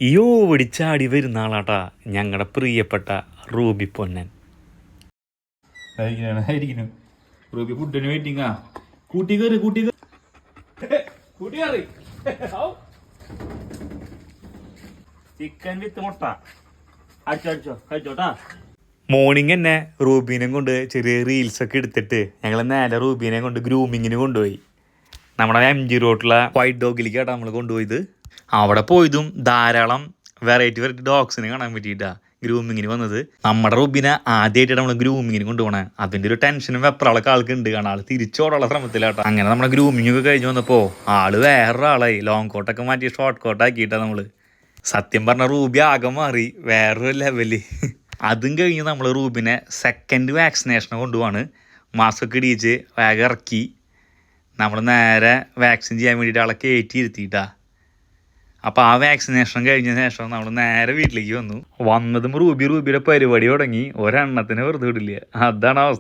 ഈ ഓടിച്ചാടി വരുന്ന ആളാട്ടാ ഞങ്ങളുടെ പ്രിയപ്പെട്ട റൂബി പൊന്നൻ. റൂബി ഫുഡിന് വെയിറ്റിംഗാ. കൂട്ടി കയറി ചിക്കൻ വിത്ത് മുട്ട അടിച്ചോ കഴിച്ചോട്ടാ. മോർണിംഗ് തന്നെ റൂബീനെ കൊണ്ട് ചെറിയ റീൽസൊക്കെ എടുത്തിട്ട് ഞങ്ങൾ നേരെ റൂബീനെ കൊണ്ട് ഗ്രൂമിങ്ങിന് കൊണ്ടുപോയി. നമ്മുടെ MG റോഡിലുള്ള വൈറ്റ് ഡോഗിലേക്കാണ് നമ്മൾ കൊണ്ടുപോയത്. അവിടെ പോയതും ധാരാളം വെറൈറ്റി ഡോഗ്സിനെ കാണാൻ പറ്റിയിട്ടാണ് ഗ്രൂമിങ്ങിന് വന്നത്. നമ്മുടെ റൂബിനെ ആദ്യമായിട്ടാണ് നമ്മൾ ഗ്രൂമിങ്ങിന് കൊണ്ടുപോകണേ. അതിൻ്റെ ഒരു ടെൻഷനും വെപ്രാളൊക്കെ ആൾക്കുണ്ട്, കാരണം ആൾ തിരിച്ചോടുള്ള ശ്രമത്തിലാട്ടോ. അങ്ങനെ നമ്മുടെ ഗ്രൂമിങ് ഒക്കെ കഴിഞ്ഞ് വന്നപ്പോൾ ആള് വേറൊരാളായി. ലോങ് കോട്ടൊക്കെ മാറ്റി ഷോർട്ട് കോട്ടാക്കിയിട്ടാണ് നമ്മൾ. സത്യം പറഞ്ഞ റൂബി ആകെ മാറി, വേറൊരു ലെവല്. അതും കഴിഞ്ഞ് നമ്മൾ റൂബിനെ സെക്കൻഡ് വാക്സിനേഷനെ കൊണ്ടുപോവാണ്. മാസ്കൊക്കെ ഇടിയിച്ച് വേഗം ഇറക്കി നമ്മൾ നേരെ വാക്സിൻ ചെയ്യാൻ വേണ്ടിയിട്ട് ആളെ കയറ്റിയിരുത്തിയിട്ടാ. അപ്പോൾ ആ വാക്സിനേഷൻ കഴിഞ്ഞ ശേഷം നമ്മൾ നേരെ വീട്ടിലേക്ക് വന്നതും റൂബിയുടെ പരിപാടി തുടങ്ങി. ഒരെണ്ണത്തിന് വെറുതെ വിടില്ല, അതാണ് അവസ്ഥ.